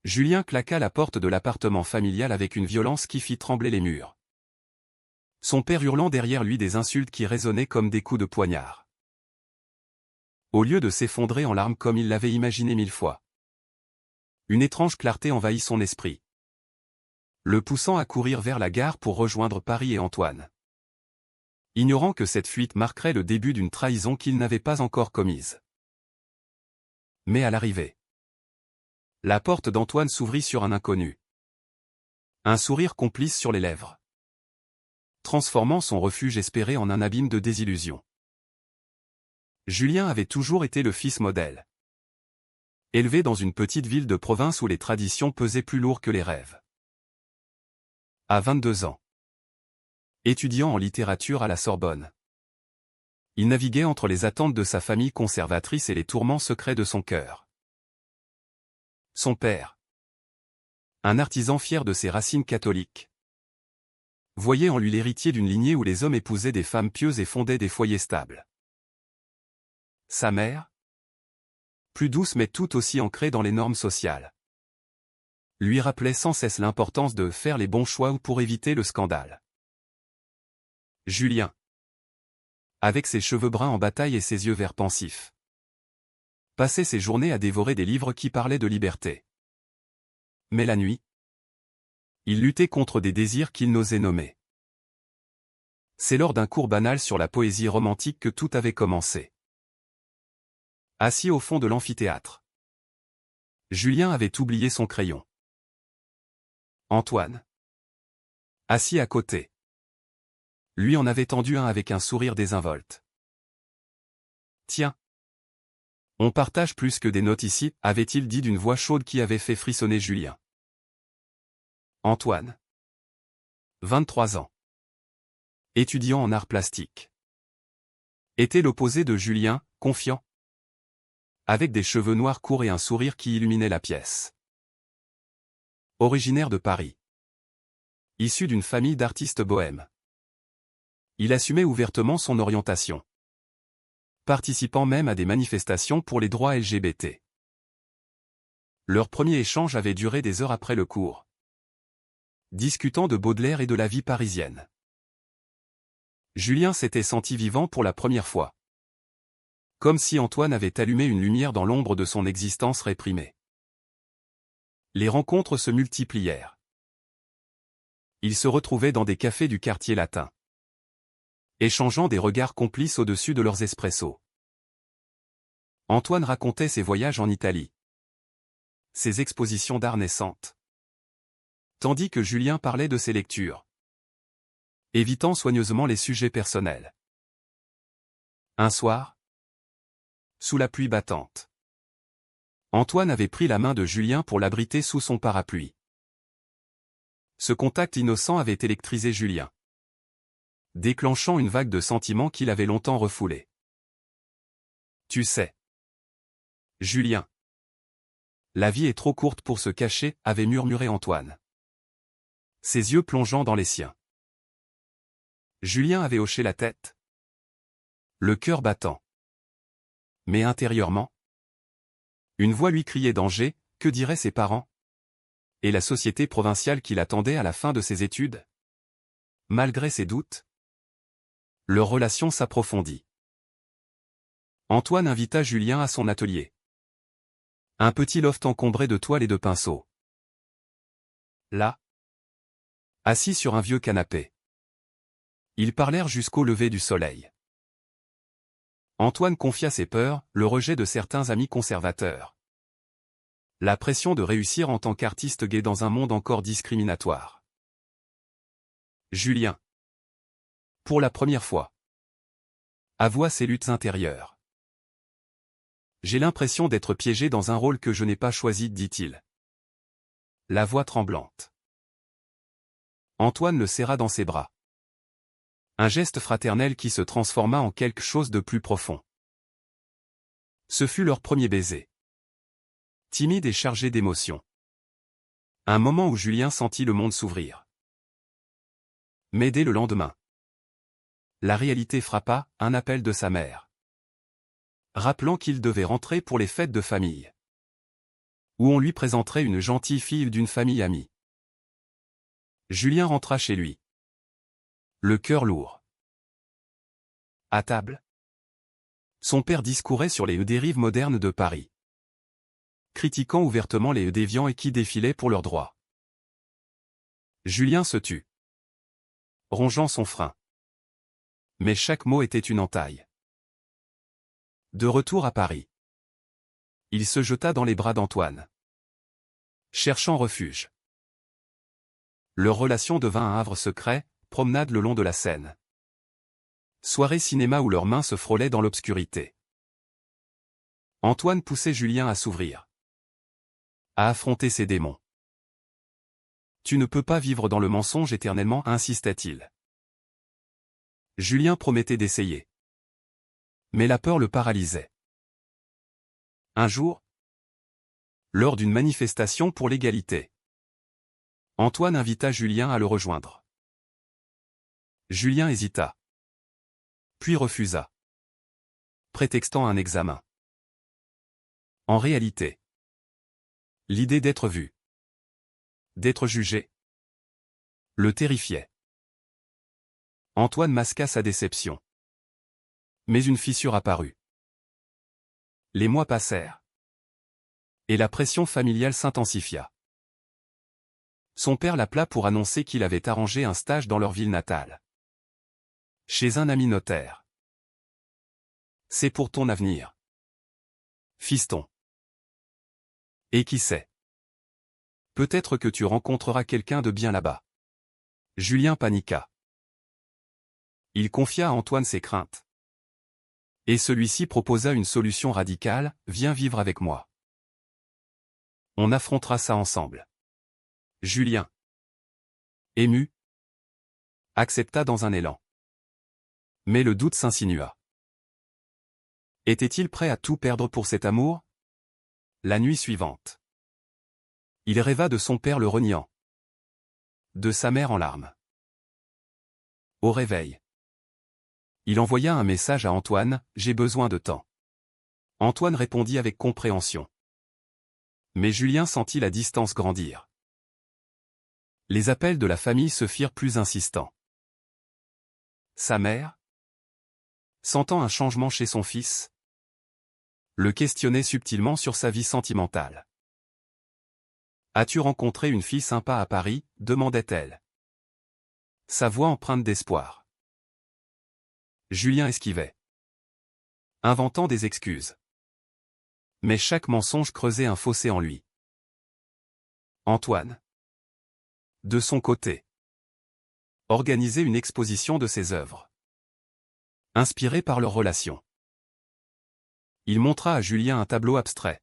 Julien claqua la porte de l'appartement familial avec une violence qui fit trembler les murs. Son père hurlant derrière lui des insultes qui résonnaient comme des coups de poignard. Au lieu de s'effondrer en larmes comme il l'avait imaginé 1000 fois. Une étrange clarté envahit son esprit, le poussant à courir vers la gare pour rejoindre Paris et Antoine. Ignorant que cette fuite marquerait le début d'une trahison qu'il n'avait pas encore commise. Mais à l'arrivée, la porte d'Antoine s'ouvrit sur un inconnu. Un sourire complice sur les lèvres, transformant son refuge espéré en un abîme de désillusion. Julien avait toujours été le fils modèle. Élevé dans une petite ville de province où les traditions pesaient plus lourd que les rêves. À 22 ans. Étudiant en littérature à la Sorbonne. Il naviguait entre les attentes de sa famille conservatrice et les tourments secrets de son cœur. Son père, un artisan fier de ses racines catholiques, voyait en lui l'héritier d'une lignée où les hommes épousaient des femmes pieuses et fondaient des foyers stables. Sa mère, plus douce mais tout aussi ancrée dans les normes sociales, lui rappelait sans cesse l'importance de faire les bons choix pour éviter le scandale. Julien, avec ses cheveux bruns en bataille et ses yeux verts pensifs, passait ses journées à dévorer des livres qui parlaient de liberté. Mais la nuit, il luttait contre des désirs qu'il n'osait nommer. C'est lors d'un cours banal sur la poésie romantique que tout avait commencé. Assis au fond de l'amphithéâtre, Julien avait oublié son crayon. Antoine, assis à côté, lui en avait tendu un avec un sourire désinvolte. Tiens, on partage plus que des notes ici, avait-il dit d'une voix chaude qui avait fait frissonner Julien. Antoine, 23 ans, étudiant en arts plastiques, était l'opposé de Julien, confiant, avec des cheveux noirs courts et un sourire qui illuminait la pièce. Originaire de Paris, issu d'une famille d'artistes bohèmes, il assumait ouvertement son orientation, participant même à des manifestations pour les droits LGBT. Leur premier échange avait duré des heures après le cours, discutant de Baudelaire et de la vie parisienne. Julien s'était senti vivant pour la première fois. Comme si Antoine avait allumé une lumière dans l'ombre de son existence réprimée. Les rencontres se multiplièrent. Ils se retrouvaient dans des cafés du quartier latin, échangeant des regards complices au-dessus de leurs espressos. Antoine racontait ses voyages en Italie, ses expositions d'art naissantes, tandis que Julien parlait de ses lectures, évitant soigneusement les sujets personnels. Un soir, sous la pluie battante, Antoine avait pris la main de Julien pour l'abriter sous son parapluie. Ce contact innocent avait électrisé Julien, déclenchant une vague de sentiments qu'il avait longtemps refoulés. Tu sais, Julien, la vie est trop courte pour se cacher, avait murmuré Antoine, ses yeux plongeant dans les siens. Julien avait hoché la tête, le cœur battant. Mais intérieurement, une voix lui criait danger, que diraient ses parents? Et la société provinciale qui l'attendait à la fin de ses études? Malgré ses doutes, leur relation s'approfondit. Antoine invita Julien à son atelier. Un petit loft encombré de toiles et de pinceaux. Là, assis sur un vieux canapé, ils parlèrent jusqu'au lever du soleil. Antoine confia ses peurs, le rejet de certains amis conservateurs, la pression de réussir en tant qu'artiste gay dans un monde encore discriminatoire. Julien, pour la première fois, avoua ses luttes intérieures. J'ai l'impression d'être piégé dans un rôle que je n'ai pas choisi, dit-il, la voix tremblante. Antoine le serra dans ses bras. Un geste fraternel qui se transforma en quelque chose de plus profond. Ce fut leur premier baiser. Timide et chargé d'émotion. Un moment où Julien sentit le monde s'ouvrir. Mais dès le lendemain, la réalité frappa, un appel de sa mère, rappelant qu'il devait rentrer pour les fêtes de famille. Où on lui présenterait une gentille fille d'une famille amie. Julien rentra chez lui. Le cœur lourd. À table. Son père discourait sur les dérives modernes de Paris, critiquant ouvertement les déviants et qui défilaient pour leurs droits. Julien se tut, rongeant son frein. Mais chaque mot était une entaille. De retour à Paris, il se jeta dans les bras d'Antoine, cherchant refuge. Leur relation devint un havre secret, promenade le long de la Seine. Soirée cinéma où leurs mains se frôlaient dans l'obscurité. Antoine poussait Julien à s'ouvrir, à affronter ses démons. Tu ne peux pas vivre dans le mensonge éternellement, insistait-il. Julien promettait d'essayer. Mais la peur le paralysait. Un jour, lors d'une manifestation pour l'égalité, Antoine invita Julien à le rejoindre. Julien hésita, puis refusa, prétextant un examen. En réalité, l'idée d'être vu, d'être jugé, le terrifiait. Antoine masqua sa déception. Mais une fissure apparut. Les mois passèrent. Et la pression familiale s'intensifia. Son père l'appela pour annoncer qu'il avait arrangé un stage dans leur ville natale. Chez un ami notaire. C'est pour ton avenir, fiston. Et qui sait? Peut-être que tu rencontreras quelqu'un de bien là-bas. Julien paniqua. Il confia à Antoine ses craintes. Et celui-ci proposa une solution radicale, viens vivre avec moi. On affrontera ça ensemble. Julien, ému, accepta dans un élan. Mais le doute s'insinua. Était-il prêt à tout perdre pour cet amour? La nuit suivante, il rêva de son père le reniant, de sa mère en larmes. Au réveil, il envoya un message à Antoine, « J'ai besoin de temps ». Antoine répondit avec compréhension. Mais Julien sentit la distance grandir. Les appels de la famille se firent plus insistants. Sa mère, sentant un changement chez son fils, le questionnait subtilement sur sa vie sentimentale. « As-tu rencontré une fille sympa à Paris ?» demandait-elle. Sa voix empreinte d'espoir. Julien esquivait, inventant des excuses. Mais chaque mensonge creusait un fossé en lui. Antoine, de son côté, organisait une exposition de ses œuvres, inspirée par leur relation. Il montra à Julien un tableau abstrait,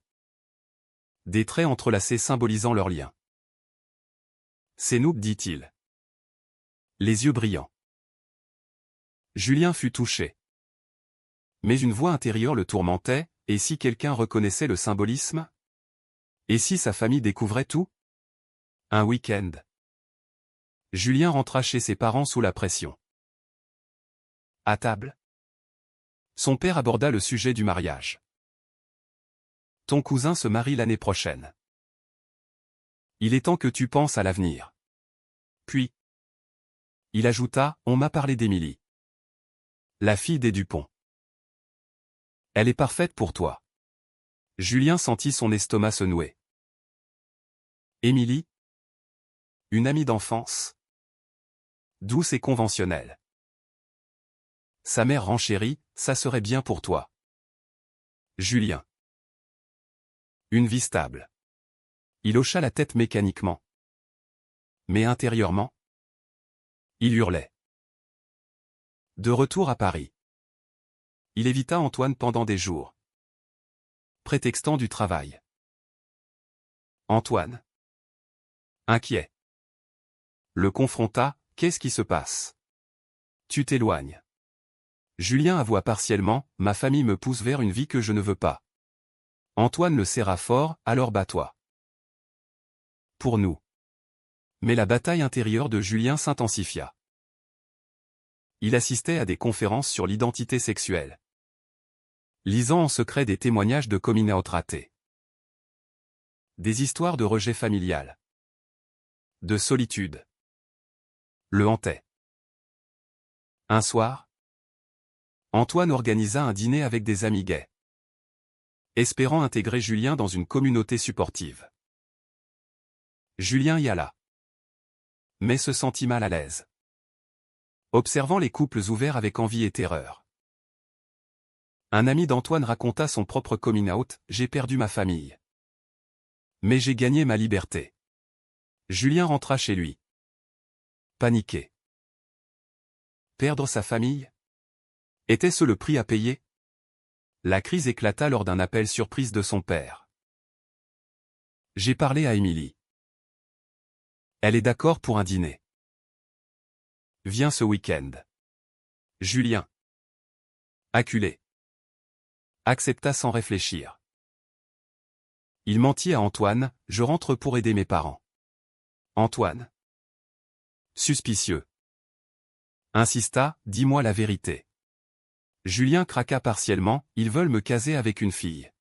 des traits entrelacés symbolisant leur lien. C'est nous, dit-il, les yeux brillants. Julien fut touché. Mais une voix intérieure le tourmentait, et si quelqu'un reconnaissait le symbolisme? Et si sa famille découvrait tout? Un week-end. Julien rentra chez ses parents sous la pression. À table, son père aborda le sujet du mariage. Ton cousin se marie l'année prochaine. Il est temps que tu penses à l'avenir. Puis, il ajouta, on m'a parlé d'Émilie, la fille des Dupont. Elle est parfaite pour toi. Julien sentit son estomac se nouer. Émilie, une amie d'enfance, douce et conventionnelle. Sa mère renchérit, ça serait bien pour toi. Julien. Une vie stable. Il hocha la tête mécaniquement. Mais intérieurement, il hurlait. De retour à Paris, il évita Antoine pendant des jours, prétextant du travail. Antoine, inquiet, le confronta, qu'est-ce qui se passe? Tu t'éloignes. Julien avoua partiellement, ma famille me pousse vers une vie que je ne veux pas. Antoine le serra fort, alors bats-toi. Pour nous. Mais la bataille intérieure de Julien s'intensifia. Il assistait à des conférences sur l'identité sexuelle, lisant en secret des témoignages de coming out ratés. Des histoires de rejet familial. De solitude. Le hantait. Un soir, Antoine organisa un dîner avec des amis gays, espérant intégrer Julien dans une communauté supportive. Julien y alla, mais se sentit mal à l'aise, observant les couples ouverts avec envie et terreur. Un ami d'Antoine raconta son propre coming out: « J'ai perdu ma famille. Mais j'ai gagné ma liberté. » Julien rentra chez lui, paniqué. Perdre sa famille? Était-ce le prix à payer? La crise éclata lors d'un appel surprise de son père. J'ai parlé à Émilie. Elle est d'accord pour un dîner. Viens ce week-end. Julien, acculé, accepta sans réfléchir. Il mentit à Antoine: « Je rentre pour aider mes parents. » Antoine, suspicieux, insista: « Dis-moi la vérité. » Julien craqua partiellement: « Ils veulent me caser avec une fille. »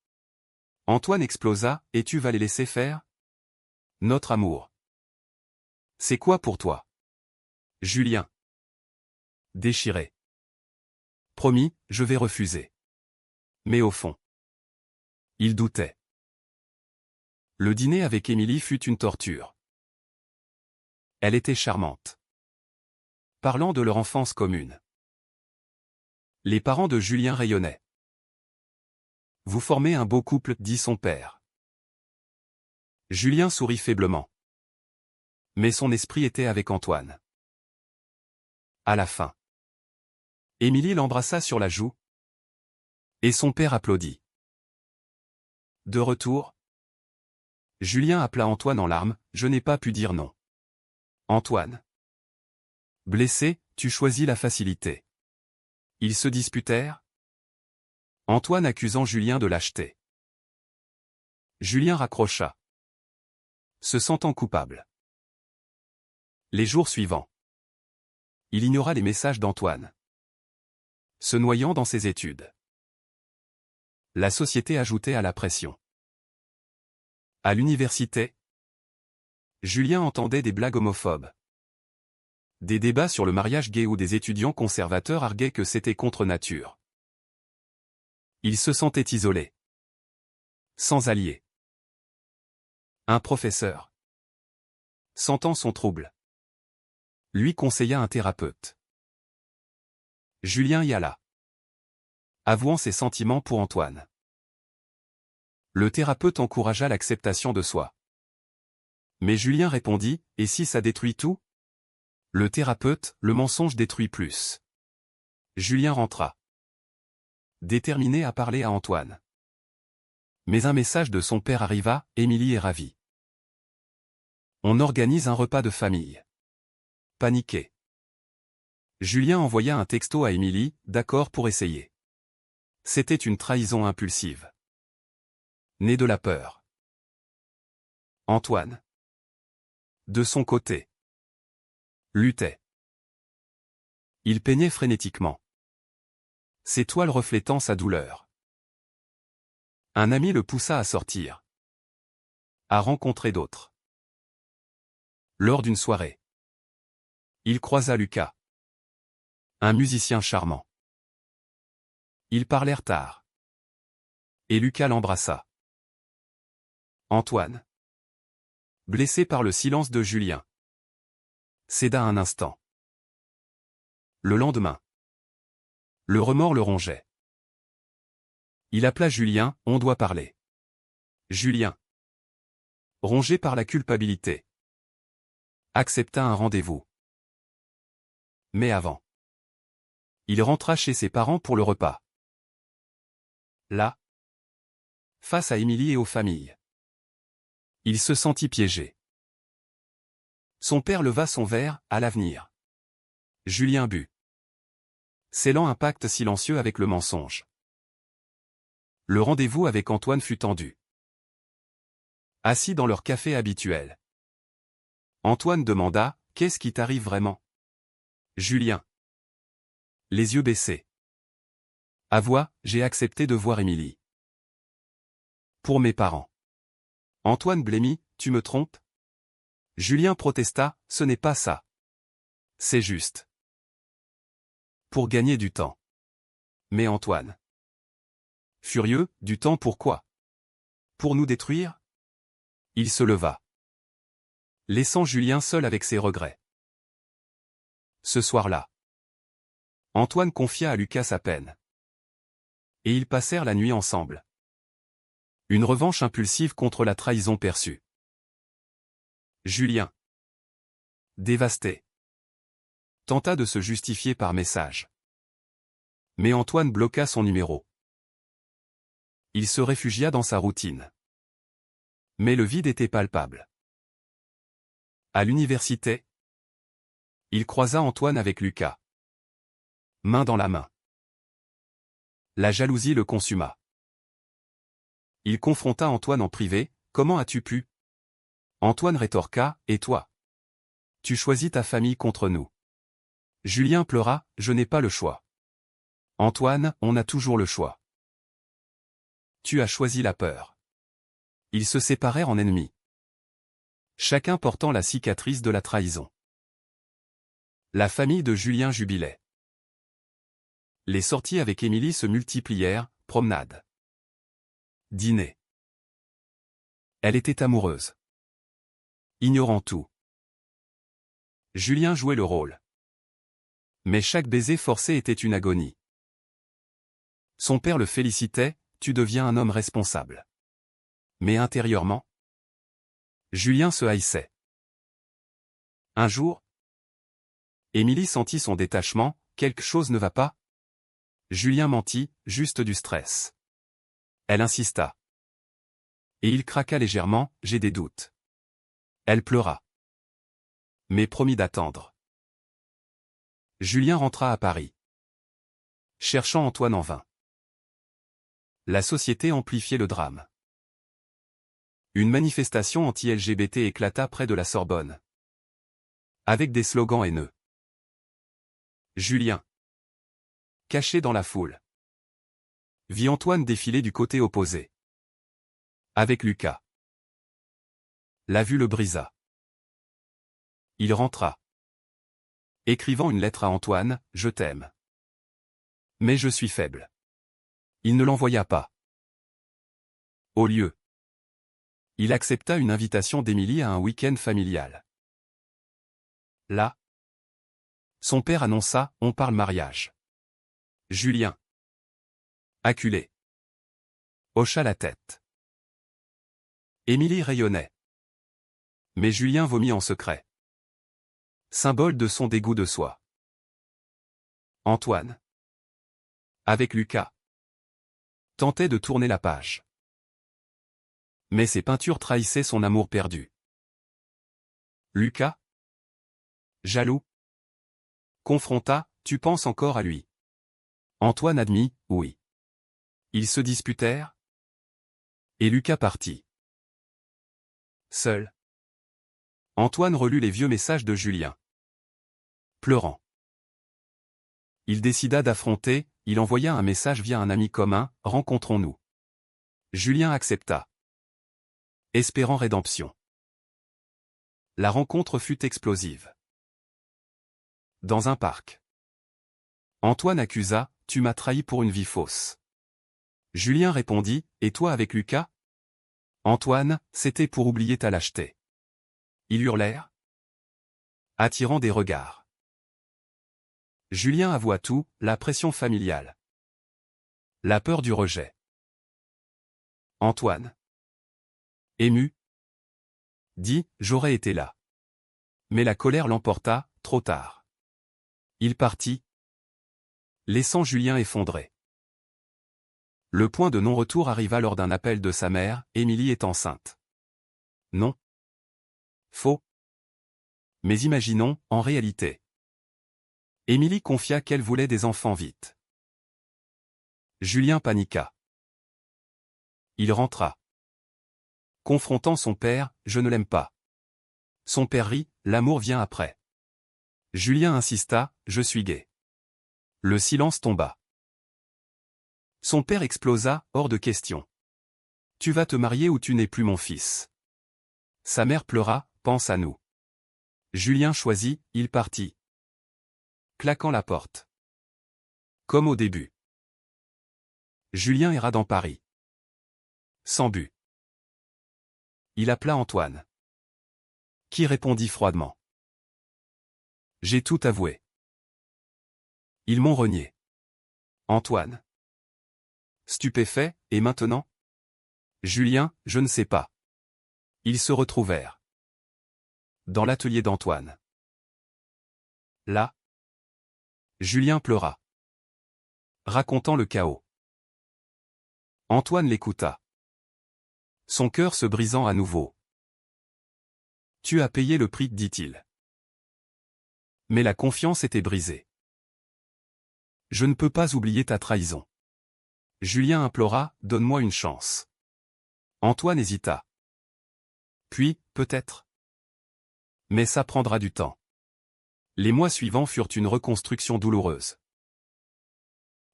Antoine explosa: « Et tu vas les laisser faire? Notre amour. C'est quoi pour toi? » Julien, déchiré. Promis, je vais refuser. Mais au fond, il doutait. Le dîner avec Émilie fut une torture. Elle était charmante, parlant de leur enfance commune. Les parents de Julien rayonnaient. « Vous formez un beau couple », dit son père. Julien sourit faiblement. Mais son esprit était avec Antoine. À la fin, Émilie l'embrassa sur la joue, et son père applaudit. De retour, Julien appela Antoine en larmes: « Je n'ai pas pu dire non. » Antoine, blessé: « Tu choisis la facilité. » Ils se disputèrent, Antoine accusant Julien de lâcheté. Julien raccrocha, se sentant coupable. Les jours suivants, il ignora les messages d'Antoine, se noyant dans ses études. La société ajoutait à la pression. À l'université, Julien entendait des blagues homophobes, des débats sur le mariage gay où des étudiants conservateurs arguaient que c'était contre nature. Il se sentait isolé, sans alliés. Un professeur, sentant son trouble, lui conseilla un thérapeute. Julien y alla, avouant ses sentiments pour Antoine. Le thérapeute encouragea l'acceptation de soi. Mais Julien répondit: « Et si ça détruit tout ?» Le thérapeute: « Le mensonge détruit plus. » Julien rentra, déterminé à parler à Antoine. Mais un message de son père arriva: « Émilie est ravie. On organise un repas de famille. » Paniqué, Julien envoya un texto à Émilie: « D'accord pour essayer. » C'était une trahison impulsive, née de la peur. Antoine, de son côté, luttait. Il peignait frénétiquement, ses toiles reflétant sa douleur. Un ami le poussa à sortir, à rencontrer d'autres. Lors d'une soirée, il croisa Lucas, un musicien charmant. Ils parlèrent tard, et Lucas l'embrassa. Antoine, blessé par le silence de Julien, céda un instant. Le lendemain, le remords le rongeait. Il appela Julien: « On doit parler. » Julien, rongé par la culpabilité, accepta un rendez-vous. Mais avant, il rentra chez ses parents pour le repas. Là, face à Émilie et aux familles, il se sentit piégé. Son père leva son verre: « À l'avenir. » Julien but, scellant un pacte silencieux avec le mensonge. Le rendez-vous avec Antoine fut tendu. Assis dans leur café habituel, Antoine demanda: « Qu'est-ce qui t'arrive vraiment ?» Julien, les yeux baissés, avoua: « J'ai accepté de voir Émilie. Pour mes parents. » Antoine blêmit, tu me trompes? Julien protesta, ce n'est pas ça. C'est juste. Pour gagner du temps. Mais Antoine. Furieux, du temps pourquoi? Pour nous détruire? Il se leva. Laissant Julien seul avec ses regrets. Ce soir-là. Antoine confia à Lucas sa peine. Et ils passèrent la nuit ensemble. Une revanche impulsive contre la trahison perçue. Julien. Dévasté. Tenta de se justifier par message. Mais Antoine bloqua son numéro. Il se réfugia dans sa routine. Mais le vide était palpable. À l'université, il croisa Antoine avec Lucas. Main dans la main. La jalousie le consuma. Il confronta Antoine en privé, comment as-tu pu? Antoine rétorqua, et toi? Tu choisis ta famille contre nous. Julien pleura, je n'ai pas le choix. Antoine, on a toujours le choix. Tu as choisi la peur. Ils se séparèrent en ennemis. Chacun portant la cicatrice de la trahison. La famille de Julien jubilait. Les sorties avec Émilie se multiplièrent, promenades. Dîner. Elle était amoureuse. Ignorant tout. Julien jouait le rôle. Mais chaque baiser forcé était une agonie. Son père le félicitait, tu deviens un homme responsable. Mais intérieurement, Julien se haïssait. Un jour, Émilie sentit son détachement, quelque chose ne va pas? Julien mentit, juste du stress. Elle insista. Et il craqua légèrement, j'ai des doutes. Elle pleura. Mais promit d'attendre. Julien rentra à Paris. Cherchant Antoine en vain. La société amplifiait le drame. Une manifestation anti-LGBT éclata près de la Sorbonne. Avec des slogans haineux. Julien. Caché dans la foule. Vit Antoine défiler du côté opposé. Avec Lucas. La vue le brisa. Il rentra. Écrivant une lettre à Antoine, je t'aime. Mais je suis faible. Il ne l'envoya pas. Au lieu, il accepta une invitation d'Émilie à un week-end familial. Là, son père annonça, on parle mariage. Julien. Acculé. Hocha la tête. Émilie rayonnait. Mais Julien vomit en secret. Symbole de son dégoût de soi. Antoine. Avec Lucas. Tentait de tourner la page. Mais ses peintures trahissaient son amour perdu. Lucas. Jaloux. Confronta, tu penses encore à lui. Antoine admit, oui. Ils se disputèrent. Et Lucas partit. Seul. Antoine relut les vieux messages de Julien. Pleurant. Il décida d'affronter, il envoya un message via un ami commun, rencontrons-nous. Julien accepta. Espérant rédemption. La rencontre fut explosive. Dans un parc. Antoine accusa, tu m'as trahi pour une vie fausse. Julien répondit, et toi avec Lucas? Antoine, c'était pour oublier ta lâcheté. Ils hurlèrent, attirant des regards. Julien avoua tout, la pression familiale. La peur du rejet. Antoine. Ému. Dit, j'aurais été là. Mais la colère l'emporta, trop tard. Il partit, laissant Julien effondré. Le point de non-retour arriva lors d'un appel de sa mère, Émilie est enceinte. Non. Faux. Mais imaginons, en réalité. Émilie confia qu'elle voulait des enfants vite. Julien paniqua. Il rentra. Confrontant son père, je ne l'aime pas. Son père rit, l'amour vient après. Julien insista, je suis gay. Le silence tomba. Son père explosa, hors de question. Tu vas te marier ou tu n'es plus mon fils. Sa mère pleura, pense à nous. Julien choisit, il partit. Claquant la porte. Comme au début. Julien erra dans Paris. Sans but. Il appela Antoine. Qui répondit froidement. J'ai tout avoué. Ils m'ont renié. Antoine. Stupéfait, et maintenant? Julien, je ne sais pas. Ils se retrouvèrent. Dans l'atelier d'Antoine. Là. Julien pleura. Racontant le chaos. Antoine l'écouta. Son cœur se brisant à nouveau. Tu as payé le prix, dit-il. Mais la confiance était brisée. Je ne peux pas oublier ta trahison. Julien implora, donne-moi une chance. Antoine hésita. Puis, peut-être. Mais ça prendra du temps. Les mois suivants furent une reconstruction douloureuse.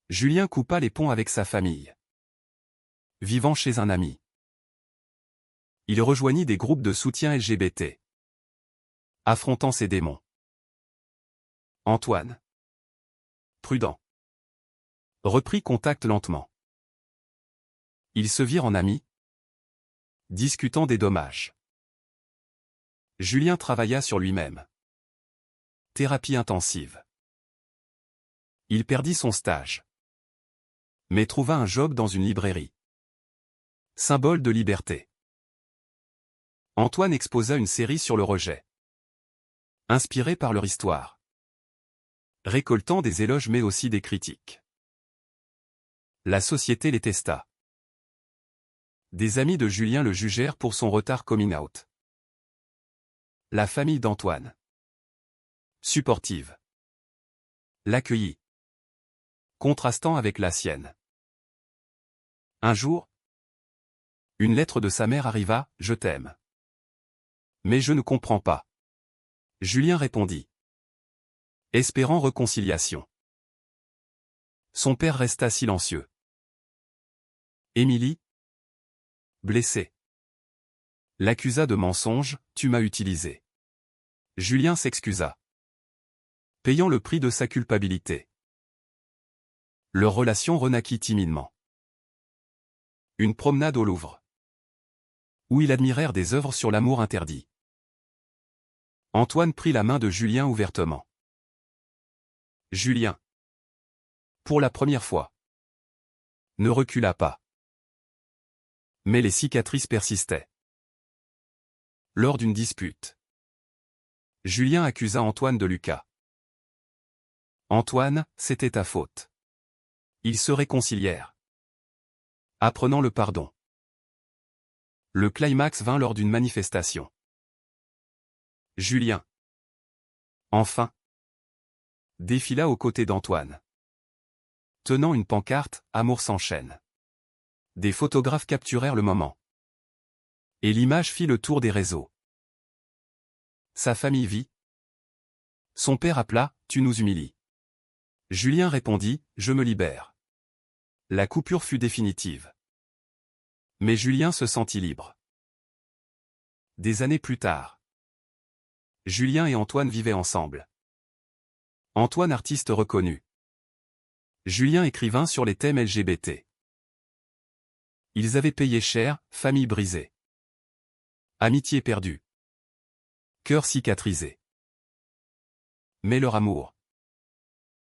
Julien coupa les ponts avec sa famille. Vivant chez un ami. Il rejoignit des groupes de soutien LGBT. Affrontant ses démons. Antoine. Prudent. Reprit contact lentement. Ils se virent en amis. Discutant des dommages. Julien travailla sur lui-même. Thérapie intensive. Il perdit son stage. Mais trouva un job dans une librairie. Symbole de liberté. Antoine exposa une série sur le rejet. Inspiré par leur histoire. Récoltant des éloges mais aussi des critiques. La société les testa. Des amis de Julien le jugèrent pour son retard coming out. La famille d'Antoine. Supportive. L'accueillit. Contrastant avec la sienne. Un jour, une lettre de sa mère arriva, « Je t'aime. Mais je ne comprends pas. » Julien répondit. Espérant réconciliation. Son père resta silencieux. Émilie, blessée, l'accusa de mensonge, « Tu m'as utilisé. » Julien s'excusa. Payant le prix de sa culpabilité. Leur relation renaquit timidement. Une promenade au Louvre. Où ils admirèrent des œuvres sur l'amour interdit. Antoine prit la main de Julien ouvertement. Julien. Pour la première fois. Ne recula pas. Mais les cicatrices persistaient. Lors d'une dispute. Julien accusa Antoine de Lucas. Antoine, c'était ta faute. Ils se réconcilièrent. Apprenant le pardon. Le climax vint lors d'une manifestation. Julien. Enfin. Défila aux côtés d'Antoine. Tenant une pancarte, « Amour s'enchaîne ». Des photographes capturèrent le moment. Et l'image fit le tour des réseaux. Sa famille vit. Son père appela, « Tu nous humilies. » Julien répondit, « Je me libère. » La coupure fut définitive. Mais Julien se sentit libre. Des années plus tard. Julien et Antoine vivaient ensemble. Antoine artiste reconnu. Julien écrivain sur les thèmes LGBT. Ils avaient payé cher, famille brisée. Amitié perdue. Cœur cicatrisé. Mais leur amour,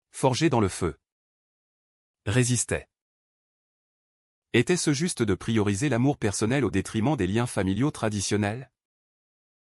forgé dans le feu, résistait. Était-ce juste de prioriser l'amour personnel au détriment des liens familiaux traditionnels?